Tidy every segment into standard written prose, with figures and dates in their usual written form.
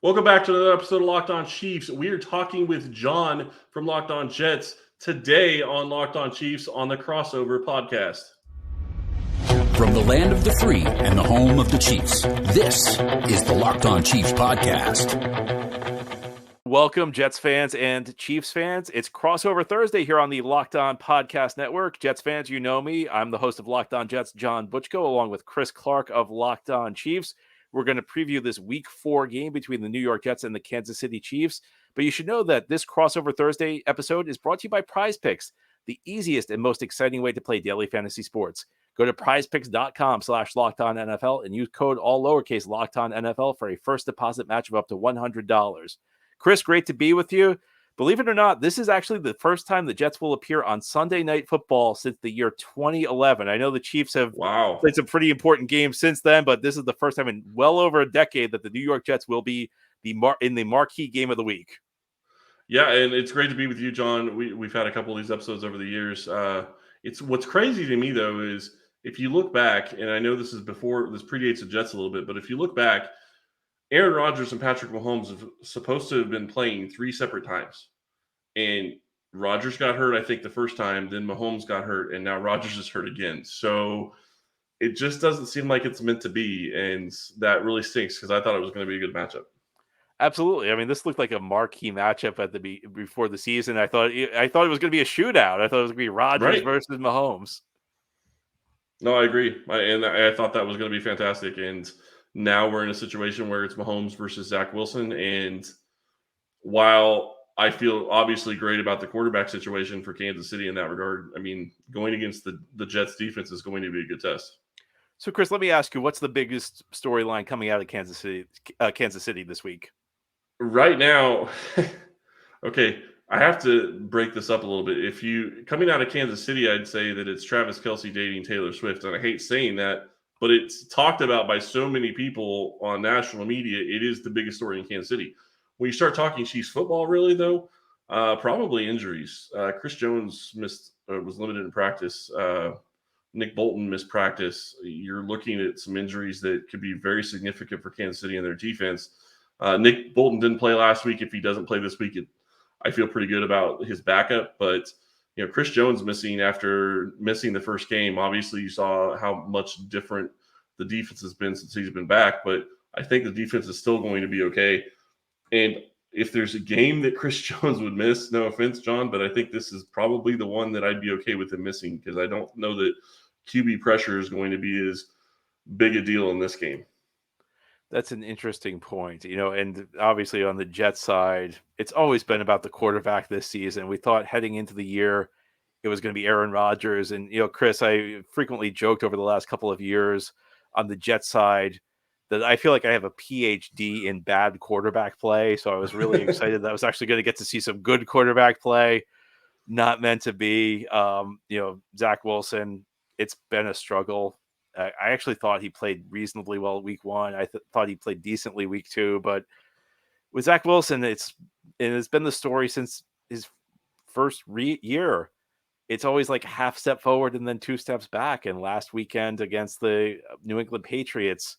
Welcome back to another episode of Locked On Chiefs. We are talking with John from Locked On Jets today on Locked On Chiefs on the Crossover Podcast. From the land of the free and the home of the Chiefs, this is the Locked On Chiefs Podcast. Welcome, Jets fans and Chiefs fans. It's Crossover Thursday here on the Locked On Podcast Network. Jets fans, you know me. I'm the host of Locked On Jets, John Butchko, along with Chris Clark of Locked On Chiefs. We're going to preview this Week 4 game between the New York Jets and the Kansas City Chiefs. But you should know that this Crossover Thursday episode is brought to you by PrizePicks, the easiest and most exciting way to play daily fantasy sports. Go to prizepicks.com/LockedOnNFL and use code all lowercase LockedOnNFL for a first deposit match of up to $100. Chris, great to be with you. Believe it or not, this is actually the first time the Jets will appear on Sunday Night Football since the year 2011. I know the Chiefs have played some pretty important games since then, but this is the first time in well over a decade that the New York Jets will be in the marquee game of the week. Yeah, and it's great to be with you, John. We've had a couple of these episodes over the years. It's what's crazy to me, though, is if you look back, and I know this predates the Jets a little bit, but if you look back, Aaron Rodgers and Patrick Mahomes are supposed to have been playing 3 separate times. And Rodgers got hurt, I think, the first time. Then Mahomes got hurt, and now Rodgers is hurt again. So it just doesn't seem like it's meant to be. And that really stinks because I thought it was going to be a good matchup. Absolutely. I mean, this looked like a marquee matchup before the season. I thought it was going to be a shootout. I thought it was going to be Rodgers versus Mahomes. No, I agree. I thought that was going to be fantastic. And now we're in a situation where it's Mahomes versus Zach Wilson. And while I feel obviously great about the quarterback situation for Kansas City in that regard, I mean, going against the Jets defense is going to be a good test. So, Chris, let me ask you, what's the biggest storyline coming out of Kansas City this week? Right now, okay, I have to break this up a little bit. Coming out of Kansas City, I'd say that it's Travis Kelce dating Taylor Swift. And I hate saying that, but it's talked about by so many people on national media. It is the biggest story in Kansas City. When you start talking Chiefs football, really, though, probably injuries. Chris Jones was limited in practice. Nick Bolton missed practice. You're looking at some injuries that could be very significant for Kansas City and their defense. Nick Bolton didn't play last week. If he doesn't play this week, I feel pretty good about his backup. But Chris Jones missing after missing the first game. Obviously, you saw how much different the defense has been since he's been back. But I think the defense is still going to be okay. And if there's a game that Chris Jones would miss, no offense, John, but I think this is probably the one that I'd be okay with him missing because I don't know that QB pressure is going to be as big a deal in this game. That's an interesting point, and obviously on the Jets side, it's always been about the quarterback this season. We thought heading into the year it was going to be Aaron Rodgers. And, Chris, I frequently joked over the last couple of years on the Jets side that I feel like I have a PhD in bad quarterback play. So I was really excited that I was actually going to get to see some good quarterback play. Not meant to be. Zach Wilson, it's been a struggle. I actually thought he played reasonably well week 1. I thought he played decently week 2. But with Zach Wilson, it's been the story since his first year. It's always like half step forward and then 2 steps back. And last weekend against the New England Patriots,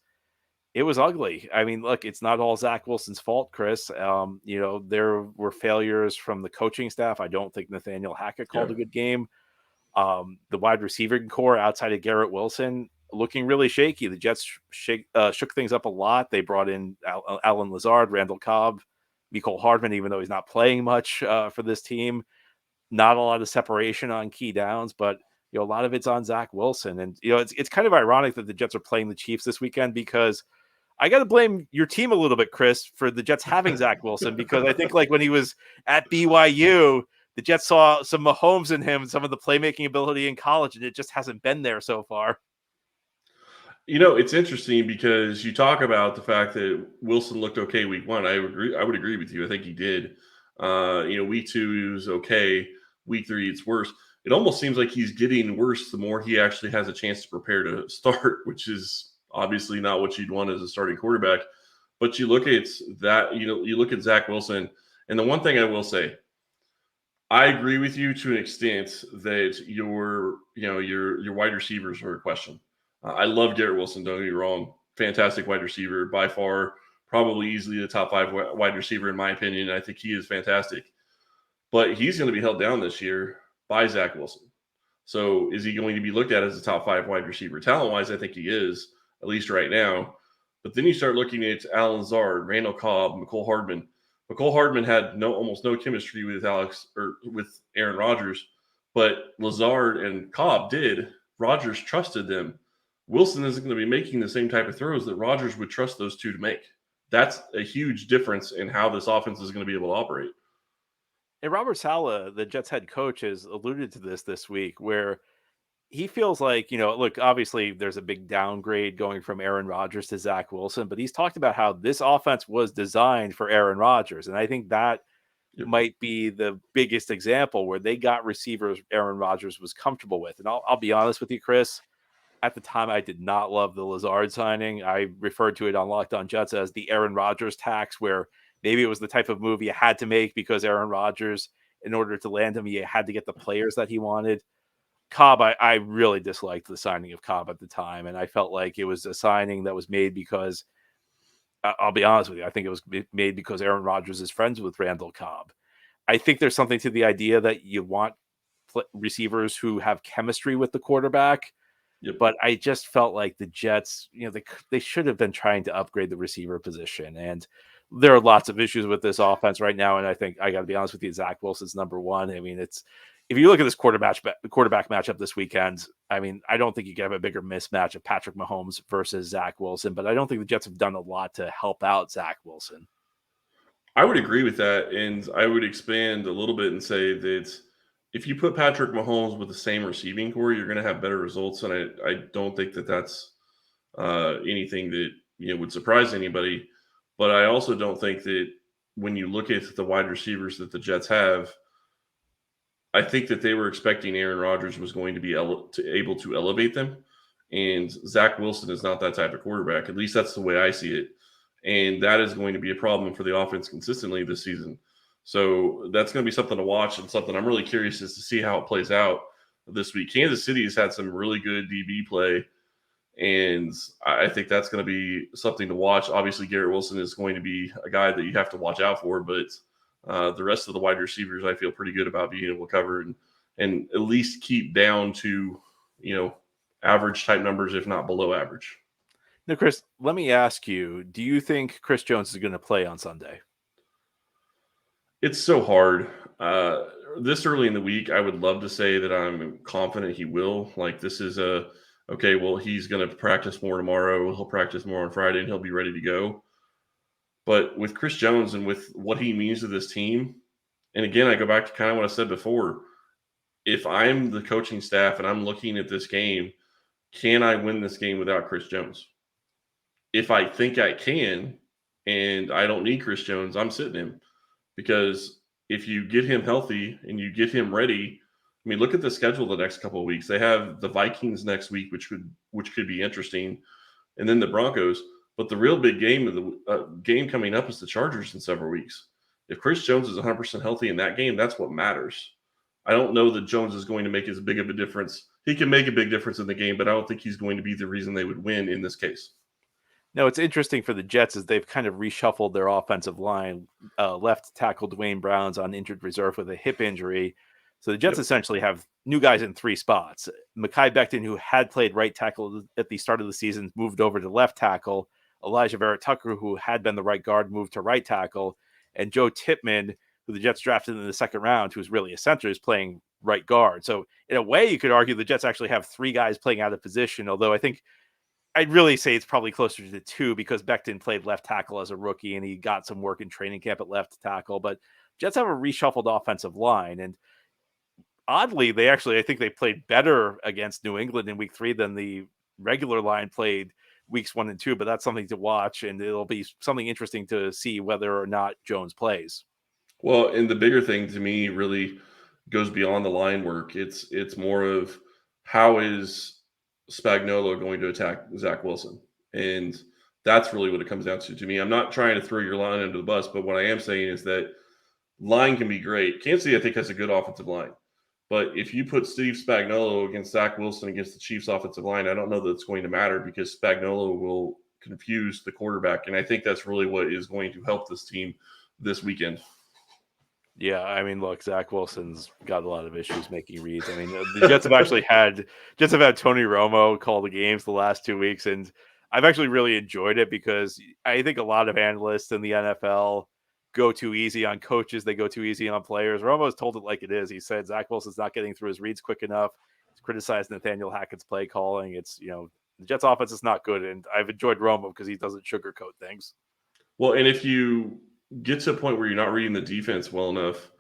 it was ugly. I mean, look, it's not all Zach Wilson's fault, Chris. There were failures from the coaching staff. I don't think Nathaniel Hackett called a good game. The wide receiving core outside of Garrett Wilson looking really shaky. The Jets shook things up a lot. They brought in Alan Lazard, Randall Cobb, Mecole Hardman, even though he's not playing much for this team. Not a lot of separation on key downs, but a lot of it's on Zach Wilson. And it's kind of ironic that the Jets are playing the Chiefs this weekend because I got to blame your team a little bit, Chris, for the Jets having Zach Wilson, because I think like when he was at BYU, the Jets saw some Mahomes in him, some of the playmaking ability in college, and it just hasn't been there so far. It's interesting because you talk about the fact that Wilson looked okay week 1. I would agree with you. I think he did. Week 2 he was okay. Week 3 it's worse. It almost seems like he's getting worse the more he actually has a chance to prepare to start, which is obviously not what you'd want as a starting quarterback. But you look at that, you look at Zach Wilson, and the one thing I will say, I agree with you to an extent that your wide receivers are a question. I love Garrett Wilson, don't get me wrong. Fantastic wide receiver, by far probably easily the top 5 wide receiver in my opinion. I think he is fantastic, but he's going to be held down this year by Zach Wilson. So is he going to be looked at as a top 5 wide receiver? Talent-wise, I think he is, at least right now. But then you start looking at Alan Lazard, Randall Cobb, McCole Hardman. McCole Hardman had almost no chemistry with with Aaron Rodgers, but Lazard and Cobb did. Rodgers trusted them. Wilson isn't going to be making the same type of throws that Rodgers would trust those two to make. That's a huge difference in how this offense is going to be able to operate. And Robert Saleh, the Jets head coach, has alluded to this week, where he feels like, look, obviously there's a big downgrade going from Aaron Rodgers to Zach Wilson, but he's talked about how this offense was designed for Aaron Rodgers. And I think that might be the biggest example where they got receivers Aaron Rodgers was comfortable with. And I'll be honest with you, Chris, at the time, I did not love the Lazard signing. I referred to it on Locked On Jets as the Aaron Rodgers tax, where maybe it was the type of move you had to make because Aaron Rodgers, in order to land him, you had to get the players that he wanted. Cobb, I really disliked the signing of Cobb at the time, and I felt like it was a signing that was made because, I'll be honest with you, I think it was made because Aaron Rodgers is friends with Randall Cobb. I think there's something to the idea that you want receivers who have chemistry with the quarterback. Yep. But I just felt like the Jets, they should have been trying to upgrade the receiver position. And there are lots of issues with this offense right now. And I think I got to be honest with you, Zach Wilson's number one. I mean, if you look at this quarterback matchup this weekend, I mean, I don't think you can have a bigger mismatch of Patrick Mahomes versus Zach Wilson, but I don't think the Jets have done a lot to help out Zach Wilson. I would agree with that. And I would expand a little bit and say that if you put Patrick Mahomes with the same receiving core, you're going to have better results. And I don't think that that's anything that would surprise anybody. But I also don't think that when you look at the wide receivers that the Jets have, I think that they were expecting Aaron Rodgers was going to be able to elevate them. And Zach Wilson is not that type of quarterback. At least that's the way I see it. And that is going to be a problem for the offense consistently this season. So that's going to be something to watch, and something I'm really curious is to see how it plays out this week. Kansas City has had some really good DB play, and I think that's going to be something to watch. Obviously, Garrett Wilson is going to be a guy that you have to watch out for, but the rest of the wide receivers I feel pretty good about being able to cover and at least keep down to, average type numbers, if not below average. Now, Chris, let me ask you, do you think Chris Jones is going to play on Sunday? It's so hard. This early in the week, I would love to say that I'm confident he will. Like, this is he's going to practice more tomorrow. He'll practice more on Friday, and he'll be ready to go. But with Chris Jones and with what he means to this team, and again, I go back to kind of what I said before. If I'm the coaching staff and I'm looking at this game, can I win this game without Chris Jones? If I think I can, and I don't need Chris Jones, I'm sitting him. Because if you get him healthy and you get him ready, I mean, look at the schedule the next couple of weeks. They have the Vikings next week, which could be interesting, and then the Broncos. But the real big game of the game coming up is the Chargers in several weeks. If Chris Jones is 100% healthy in that game, that's what matters. I don't know that Jones is going to make as big of a difference. He can make a big difference in the game, but I don't think he's going to be the reason they would win in this case. No, it's interesting for the Jets is they've kind of reshuffled their offensive line. Left tackle Dwayne Brown's on injured reserve with a hip injury. So the Jets essentially have new guys in 3 spots. Mekhi Becton, who had played right tackle at the start of the season, moved over to left tackle. Elijah Vera-Tucker, who had been the right guard, moved to right tackle. And Joe Tippmann, who the Jets drafted in the second round, who's really a center, is playing right guard. So in a way, you could argue the Jets actually have 3 guys playing out of position, although I think I'd really say it's probably closer to 2 because Becton played left tackle as a rookie and he got some work in training camp at left tackle. But Jets have a reshuffled offensive line. And oddly, I think they played better against New England in week 3 than the regular line played weeks 1 and 2. But that's something to watch. And it'll be something interesting to see whether or not Jones plays. Well, and the bigger thing to me really goes beyond the line work. It's more of how is Spagnuolo going to attack Zach Wilson? And that's really what it comes down to me. I'm not trying to throw your line under the bus, but what I am saying is that line can be great. Kansas City, I think, has a good offensive line. But if you put Steve Spagnuolo against Zach Wilson against the Chiefs offensive line, I don't know that it's going to matter because Spagnuolo will confuse the quarterback. And I think that's really what is going to help this team this weekend. Yeah, I mean, look, Zach Wilson's got a lot of issues making reads. I mean, the Jets have had Tony Romo call the games the last 2 weeks, and I've actually really enjoyed it because I think a lot of analysts in the NFL go too easy on coaches. They go too easy on players. Romo's told it like it is. He said Zach Wilson's not getting through his reads quick enough. He's criticized Nathaniel Hackett's play calling. It's, the Jets offense is not good, and I've enjoyed Romo because he doesn't sugarcoat things. Well, and if you get to a point where you're not reading the defense well enough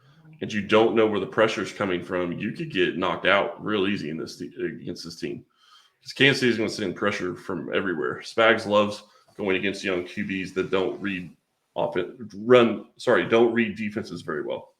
and you don't know where the pressure is coming from, you could get knocked out real easy against this team. Because Kansas City is going to send pressure from everywhere. Spags loves going against young QBs that don't read defenses very well.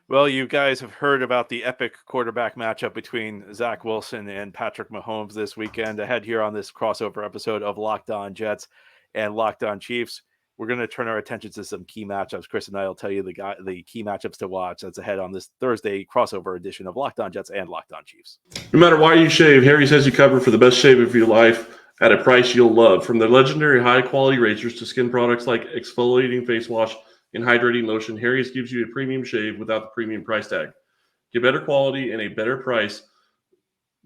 Well, you guys have heard about the epic quarterback matchup between Zach Wilson and Patrick Mahomes this weekend. Ahead here on this crossover episode of Locked On Jets and Locked On Chiefs, we're going to turn our attention to some key matchups. Chris and I will tell you the key matchups to watch. That's ahead on this Thursday crossover edition of Locked On Jets and Locked On Chiefs. No matter why you shave, Harry's has you covered for the best shave of your life at a price you'll love. From their legendary high-quality razors to skin products like exfoliating face wash and hydrating lotion, Harry's gives you a premium shave without the premium price tag. Get better quality and a better price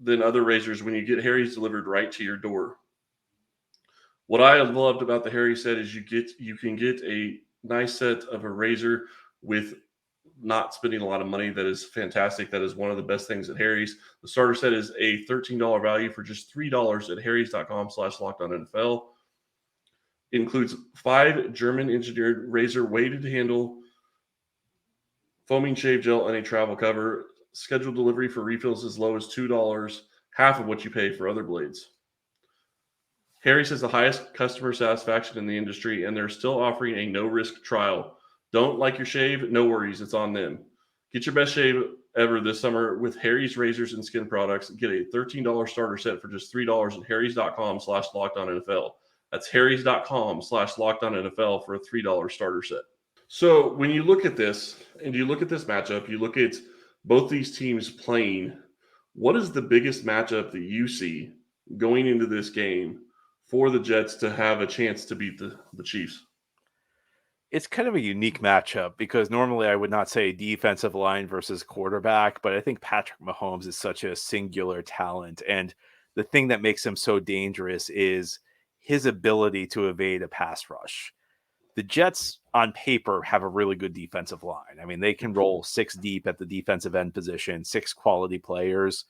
than other razors when you get Harry's delivered right to your door. What I loved about the Harry set is you can get a nice set of a razor with not spending a lot of money. That is fantastic. That is one of the best things at Harry's. The starter set is a $13 value for just $3 at harrys.com/lockedonnfl. It includes 5 German-engineered razor weighted handle, foaming shave gel, and a travel cover. Scheduled delivery for refills as low as $2, half of what you pay for other blades. Harry's has the highest customer satisfaction in the industry, and they're still offering a no-risk trial. Don't like your shave? No worries. It's on them. Get your best shave ever this summer with Harry's razors and skin products. Get a $13 starter set for just $3 at harrys.com/lockedonnfl. That's harrys.com/lockedonnfl for a $3 starter set. So when you look at this and you look at this matchup, you look at both these teams playing, what is the biggest matchup that you see going into this game for the Jets to have a chance to beat the Chiefs? It's kind of a unique matchup because normally I would not say defensive line versus quarterback, but I think Patrick Mahomes is such a singular talent. And the thing that makes him so dangerous is his ability to evade a pass rush. The Jets on paper have a really good defensive line. I mean, they can roll 6 deep at the defensive end position, 6 quality players.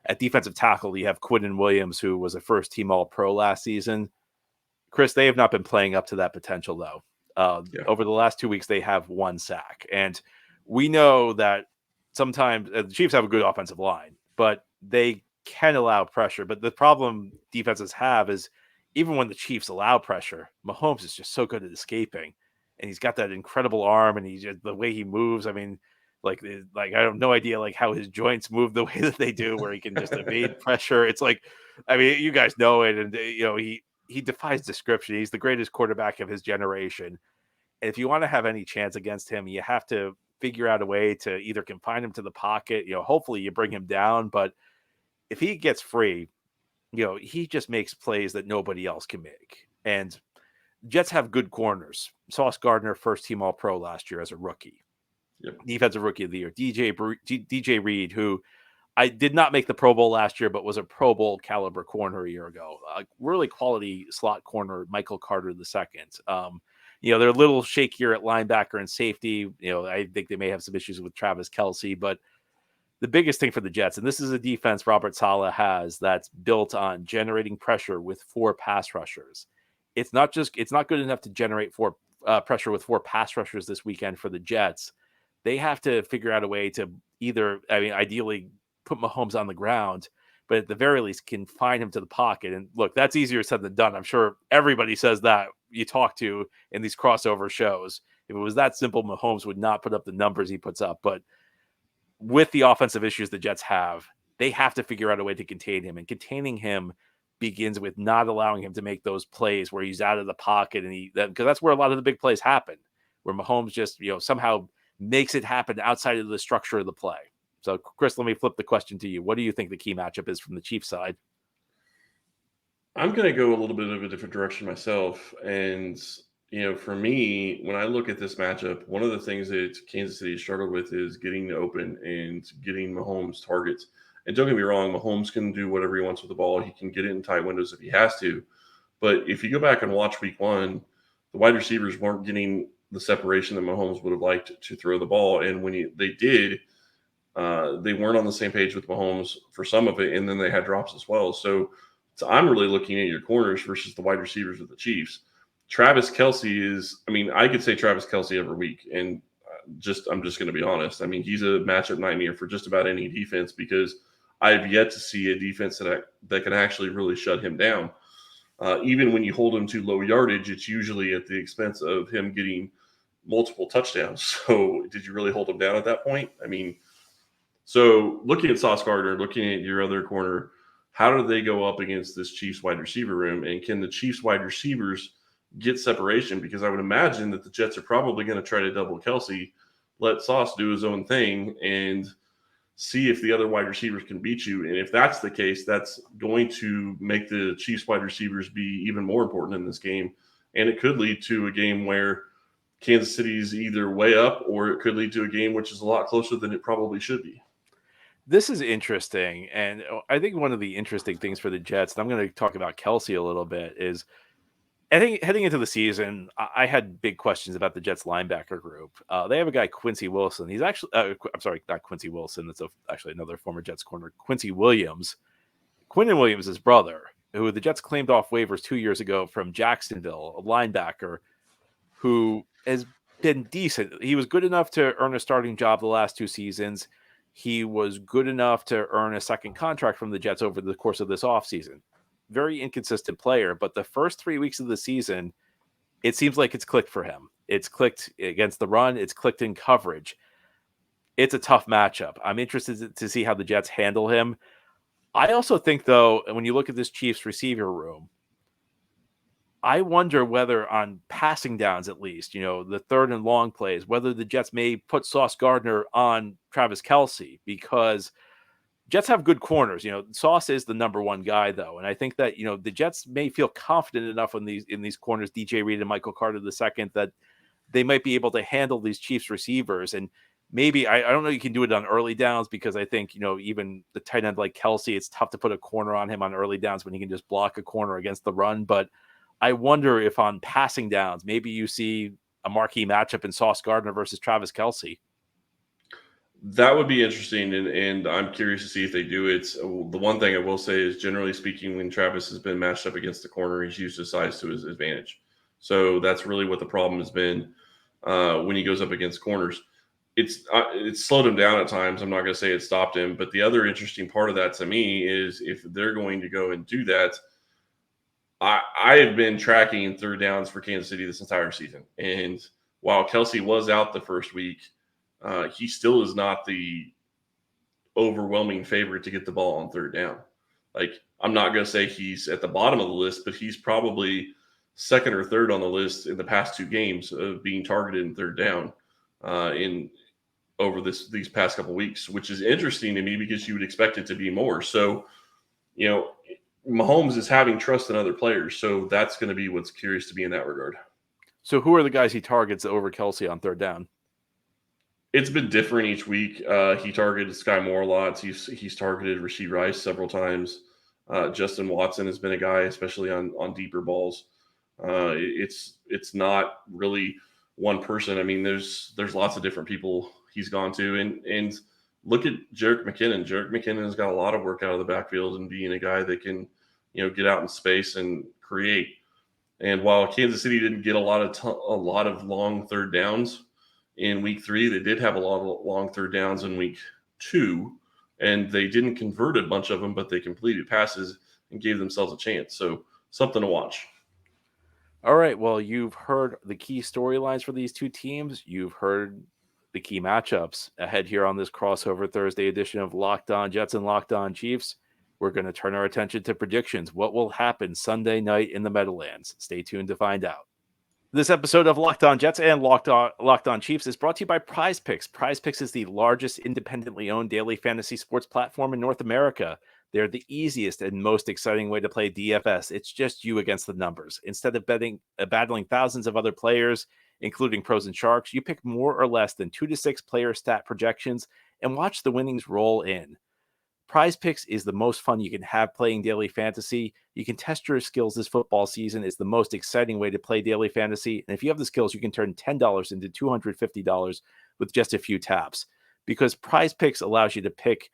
At defensive tackle, you have Quinnen Williams, who was a first-team All-Pro last season. Chris, they have not been playing up to that potential, though. Over the last 2 weeks, they have 1 sack. And we know that sometimes the Chiefs have a good offensive line, but they can allow pressure. But the problem defenses have is even when the Chiefs allow pressure, Mahomes is just so good at escaping. And he's got that incredible arm, and the way he moves. I mean, like I have no idea how his joints move the way that they do, where he can just evade pressure. It's like, I mean, you guys know it, and he defies description. He's the greatest quarterback of his generation. And if you want to have any chance against him, you have to figure out a way to either confine him to the pocket. Hopefully you bring him down, but if he gets free, he just makes plays that nobody else can make. And Jets have good corners. Sauce Gardner, first-team All-Pro last year as a rookie. Yep. Defensive Rookie of the Year. DJ Reed, who I did not make the Pro Bowl last year, but was a Pro Bowl caliber corner a year ago. Really quality slot corner, Michael Carter II. They're a little shakier at linebacker and safety. I think they may have some issues with Travis Kelce, but the biggest thing for the Jets, and this is a defense Robert Saleh has that's built on generating pressure with 4 pass rushers. It's not good enough to generate pressure with 4 pass rushers this weekend for the Jets. They have to figure out a way to ideally put Mahomes on the ground, but at the very least confine him to the pocket. And look, that's easier said than done. I'm sure everybody says that you talk to in these crossover shows. If it was that simple, Mahomes would not put up the numbers he puts up. But with the offensive issues the Jets have, they have to figure out a way to contain him. And containing him begins with not allowing him to make those plays where he's out of the pocket, and because that's where a lot of the big plays happen, where Mahomes just somehow makes it happen outside of the structure of the play. So, Chris, let me flip the question to you. What do you think the key matchup is from the Chiefs side? I'm going to go a little bit of a different direction myself. And, for me, when I look at this matchup, one of the things that Kansas City struggled with is getting open and getting Mahomes targets. And don't get me wrong, Mahomes can do whatever he wants with the ball. He can get it in tight windows if he has to. But if you go back and watch week one, the wide receivers weren't getting the separation that Mahomes would have liked to throw the ball. And when they did, they weren't on the same page with Mahomes for some of it, and then they had drops as well. So I'm really looking at your corners versus the wide receivers of the Chiefs. Travis Kelce is, I could say Travis Kelce every week, and I'm just going to be honest. He's a matchup nightmare for just about any defense because I've yet to see a defense that can actually really shut him down. Even when you hold him to low yardage, it's usually at the expense of him getting multiple touchdowns. So did you really hold him down at that point? So looking at Sauce Gardner, looking at your other corner, how do they go up against this Chiefs wide receiver room? And can the Chiefs wide receivers get separation? Because I would imagine that the Jets are probably going to try to double Kelce, let Sauce do his own thing, and see if the other wide receivers can beat you. And if that's the case, that's going to make the Chiefs wide receivers be even more important in this game. And it could lead to a game where Kansas City's either way up, or it could lead to a game which is a lot closer than it probably should be. This is interesting, and I think one of the interesting things for the Jets, and I'm going to talk about Kelce a little bit, is I think heading into the season, I had big questions about the Jets linebacker group. They have a guy, Quincy Wilson. He's actually, I'm sorry, not Quincy Wilson. That's actually another former Jets corner, Quincy Williams. Quinnen Williams' his brother, who the Jets claimed off waivers 2 years ago from Jacksonville, a linebacker who has been decent. He was good enough to earn a starting job the last 2 seasons. He was good enough to earn a second contract from the Jets over the course of this offseason. Very inconsistent player, but the first 3 weeks of the season, it seems like it's clicked for him. It's clicked against the run. It's clicked in coverage. It's a tough matchup. I'm interested to see how the Jets handle him. I also think, though, when you look at this Chiefs receiver room, I wonder whether on passing downs, at least, the third and long plays, whether the Jets may put Sauce Gardner on Travis Kelce, because Jets have good corners. Sauce is the number one guy, though. And I think that, the Jets may feel confident enough in these corners, DJ Reed and Michael Carter II, that they might be able to handle these Chiefs receivers. And maybe, I don't know, you can do it on early downs, because I think, even the tight end like Kelce, it's tough to put a corner on him on early downs when he can just block a corner against the run. But I wonder if on passing downs, maybe you see a marquee matchup in Sauce Gardner versus Travis Kelce. That would be interesting, and I'm curious to see if they do it. The one thing I will say is, generally speaking, when Travis has been matched up against the corner, he's used his size to his advantage. So that's really what the problem has been when he goes up against corners. It's slowed him down at times. I'm not going to say it stopped him, but the other interesting part of that to me is, if they're going to go and do that, I have been tracking third downs for Kansas City this entire season. And while Kelce was out the first week, he still is not the overwhelming favorite to get the ball on third down. I'm not going to say he's at the bottom of the list, but he's probably second or third on the list in the past 2 games of being targeted in third down over these past couple weeks, which is interesting to me because you would expect it to be more. So, Mahomes is having trust in other players, so that's going to be what's curious to me in that regard. So who are the guys he targets over Kelce on third down? It's been different each week. He targeted Sky Moore lots. He's targeted Rashee Rice several times. Justin Watson has been a guy, especially on deeper balls. It's not really one person. There's lots of different people he's gone to, and look at Jerick McKinnon. Jerick McKinnon has got a lot of work out of the backfield and being a guy that can, get out in space and create. And while Kansas City didn't get a lot of long third downs in week 3, they did have a lot of long third downs in week 2, and they didn't convert a bunch of them, but they completed passes and gave themselves a chance. So something to watch. All right. Well, you've heard the key storylines for these two teams. You've heard the key matchups ahead here on this crossover Thursday edition of Locked On Jets and Locked On Chiefs. We're going to turn our attention to predictions. What will happen Sunday night in the Meadowlands? Stay tuned to find out. This episode of Locked On Jets and Locked On Chiefs is brought to you by PrizePicks. PrizePicks is the largest independently owned daily fantasy sports platform in North America. They're the easiest and most exciting way to play DFS. It's just you against the numbers. Instead of battling thousands of other players, including pros and sharks, you pick more or less than 2 to 6 player stat projections and watch the winnings roll in. PrizePicks is the most fun you can have playing daily fantasy. You can test your skills this football season. It's the most exciting way to play daily fantasy. And if you have the skills, you can turn $10 into $250 with just a few taps, because PrizePicks allows you to pick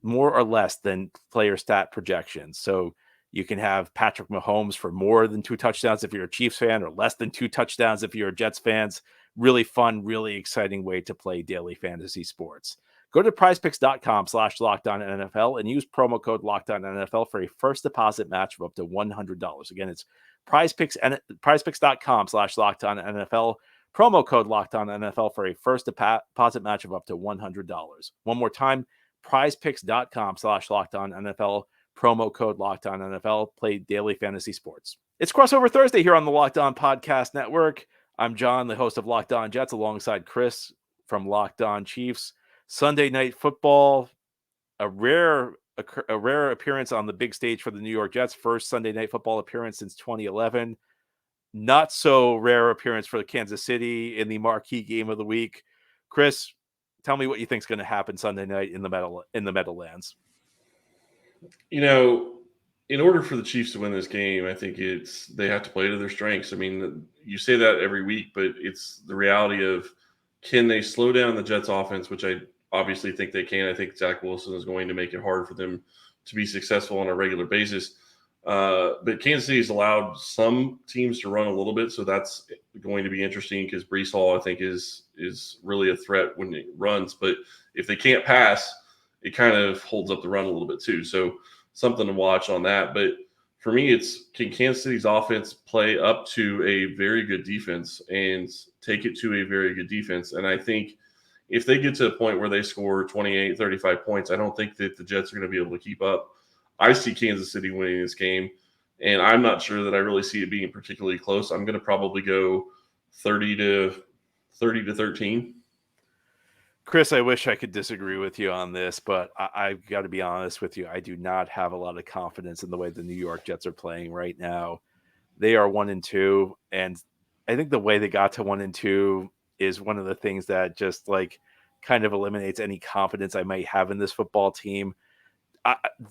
more or less than player stat projections. So you can have Patrick Mahomes for more than 2 touchdowns if you're a Chiefs fan, or less than 2 touchdowns if you're a Jets fans. Really fun, really exciting way to play daily fantasy sports. Go to prizepicks.com/LockedOnNFL and use promo code LockedOnNFL for a first deposit match of up to $100. Again, it's prizepicks.com/LockedOnNFL, promo code LockedOnNFL for a first deposit match of up to $100. One more time, prizepicks.com/LockedOnNFL, promo code LockedOnNFL. Play daily fantasy sports. It's Crossover Thursday here on the Locked On Podcast Network. I'm John, the host of Locked On Jets, alongside Chris from Locked On Chiefs. Sunday Night Football, a rare appearance on the big stage for the New York Jets. First Sunday Night Football appearance since 2011. Not so rare appearance for Kansas City in the marquee game of the week. Chris, tell me what you think is going to happen Sunday night in the Meadowlands. In order for the Chiefs to win this game, I think they have to play to their strengths. I mean, you say that every week, but it's the reality of, can they slow down the Jets offense, which I obviously think they can. I think Zach Wilson is going to make it hard for them to be successful on a regular basis. But Kansas City has allowed some teams to run a little bit, so that's going to be interesting, because Breece Hall, I think, is really a threat when it runs. But if they can't pass, it kind of holds up the run a little bit too. So something to watch on that. But for me, can Kansas City's offense play up to a very good defense and take it to a very good defense? And I think if they get to a point where they score 28, 35 points, I don't think that the Jets are going to be able to keep up. I see Kansas City winning this game, and I'm not sure that I really see it being particularly close. I'm going to probably go 30 to 13. Chris, I wish I could disagree with you on this, but I've got to be honest with you. I do not have a lot of confidence in the way the New York Jets are playing right now. They are 1-2, and I think the way they got to 1-2 is one of the things that just kind of eliminates any confidence I might have in this football team.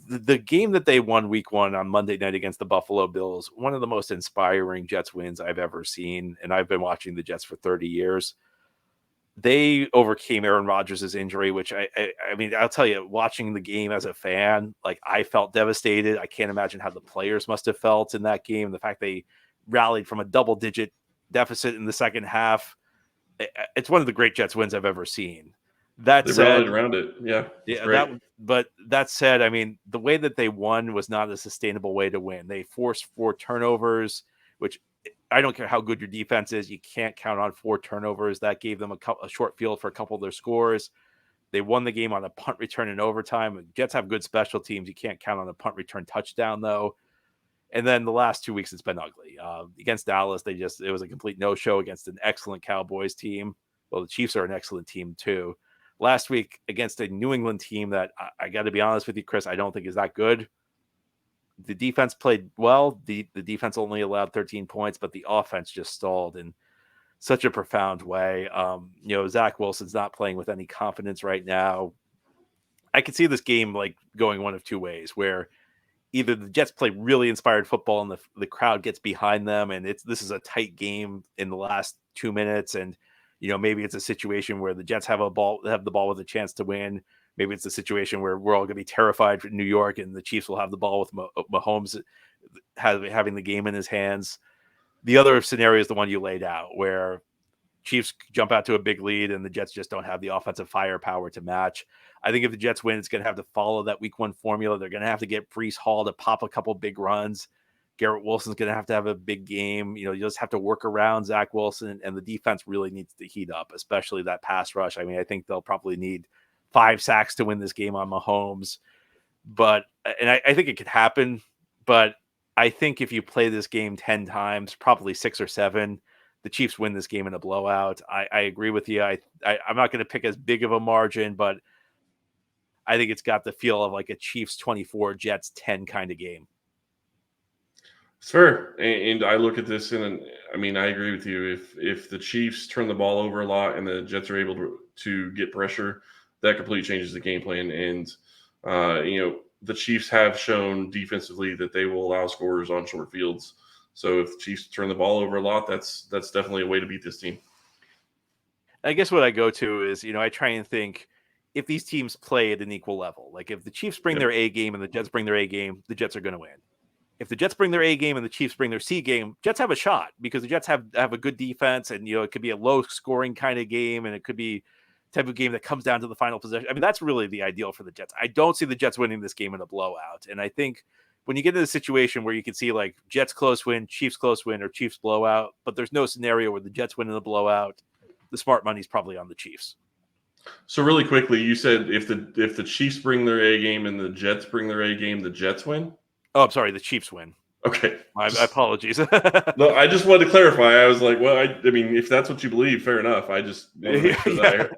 The game that they won week 1 on Monday night against the Buffalo Bills, one of the most inspiring Jets wins I've ever seen. And I've been watching the Jets for 30 years. They overcame Aaron Rodgers' injury, which I mean, I'll tell you, watching the game as a fan, I felt devastated. I can't imagine how the players must have felt in that game. The fact they rallied from a double-digit deficit in the second half. It's one of the great Jets wins I've ever seen. They rallied around it. Yeah. But that said, I mean, the way that they won was not a sustainable way to win. They forced 4 turnovers, which I don't care how good your defense is. You can't count on 4 turnovers. That gave them a short field for a couple of their scores. They won the game on a punt return in overtime. Jets have good special teams. You can't count on a punt return touchdown, though. And then the last 2 weeks, it's been ugly. Against Dallas, it was a complete no-show against an excellent Cowboys team. Well, the Chiefs are an excellent team, too. Last week against a New England team that I got to be honest with you, Chris, I don't think is that good. The defense played well. The defense only allowed 13 points, but the offense just stalled in such a profound way. Zach Wilson's not playing with any confidence right now. I could see this game going one of 2 ways, where either the Jets play really inspired football and the crowd gets behind them, and this is a tight game in the last 2 minutes, and maybe it's a situation where the Jets have the ball with a chance to win. Maybe it's a situation where we're all going to be terrified for New York, and the Chiefs will have the ball with Mahomes having the game in his hands. The other scenario is the one you laid out, where Chiefs jump out to a big lead and the Jets just don't have the offensive firepower to match. I think if the Jets win, it's going to have to follow that week 1 formula. They're going to have to get Breece Hall to pop a couple big runs. Garrett Wilson's going to have a big game. You just have to work around Zach Wilson, and the defense really needs to heat up, especially that pass rush. I mean, I think they'll probably need 5 sacks to win this game on Mahomes. I think it could happen, but I think if you play this game 10 times, probably 6 or 7, the Chiefs win this game in a blowout. I agree with you. I'm not going to pick as big of a margin, but I think it's got the feel of like a Chiefs 24, Jets 10 kind of game. It's fair, and I look at this and I mean I agree with you. If the Chiefs turn the ball over a lot and the Jets are able to get pressure, that completely changes the game plan. And the Chiefs have shown defensively that they will allow scores on short fields. So if the Chiefs turn the ball over a lot, that's definitely a way to beat this team. I guess what I go to is, I try and think if these teams play at an equal level, like if the Chiefs bring their A game and the Jets bring their A game, the Jets are going to win. If the Jets bring their A game and the Chiefs bring their C game, Jets have a shot because the Jets have a good defense, and it could be a low scoring kind of game, and it could be type of game that comes down to the final possession. I mean, that's really the ideal for the Jets. I don't see the Jets winning this game in a blowout, and I think when you get in a situation where you can see like Jets close win, Chiefs close win, or Chiefs blowout, but there's no scenario where the Jets win in the blowout, the smart money's probably on the Chiefs. So really quickly, you said if the Chiefs bring their A game and the Jets bring their A game, the Jets win? Oh, I'm sorry, the Chiefs win. Okay. My apologies. No, I just wanted to clarify. I was like, well, I mean, if that's what you believe, fair enough. I just want to make sure that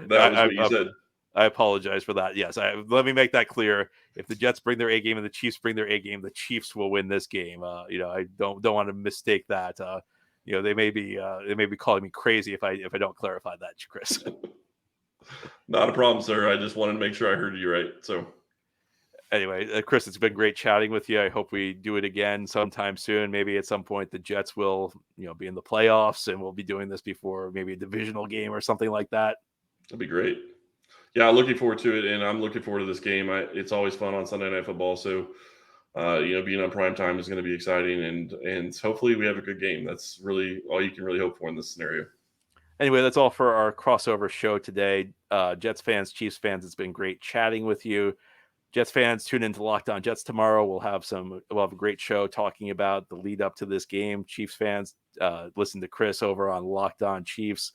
was what you said. I apologize for that. Yes, let me make that clear. If the Jets bring their A game and the Chiefs bring their A game, the Chiefs will win this game. I don't want to mistake that. They may be calling me crazy if I don't clarify that, Chris. Not a problem, sir. I just wanted to make sure I heard you right. So anyway, Chris, it's been great chatting with you. I hope we do it again sometime soon. Maybe at some point the Jets will, be in the playoffs, and we'll be doing this before maybe a divisional game or something like that. That'd be great. Yeah, looking forward to it, and I'm looking forward to this game. It's always fun on Sunday Night Football, so being on prime time is going to be exciting, and hopefully we have a good game. That's really all you can really hope for in this scenario. Anyway, that's all for our crossover show today. Jets fans, Chiefs fans, it's been great chatting with you. Jets fans, tune into Locked On Jets tomorrow. We'll have a great show talking about the lead up to this game. Chiefs fans, listen to Chris over on Locked On Chiefs.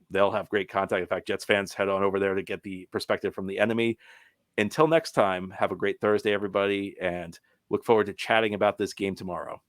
They'll have great content. In fact, Jets fans, head on over there to get the perspective from the enemy. Until next time, have a great Thursday, everybody, and look forward to chatting about this game tomorrow.